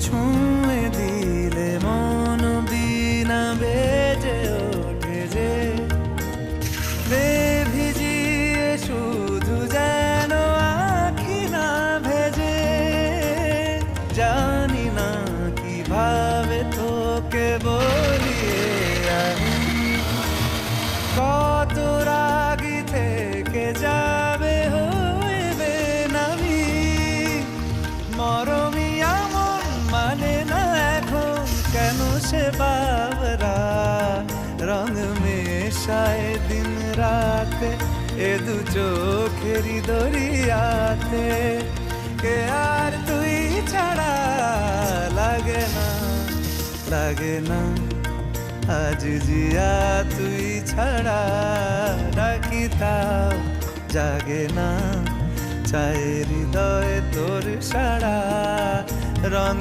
ছুঁয়ে দিলে মন বিনা বেজে ওঠে যে ভিজিয়ে শুধু যেন আখি না ভেজে। জানি না কিভাবে তোকে বলিয়ে আমি কত রাগি থেকে যাবে হইবে নামি। মরমি আমন মানে না এখন কেন সে বাবরা রং মেশায় দিন রাতে এ দু চোখেরি দরিয়াতে। কে আর তুই ছাড়া লাগে না লাগে না আজ জিয়া তুই ছাড়া ডাকি তাও জাগে না। চায় হৃদয় তোর সারা রং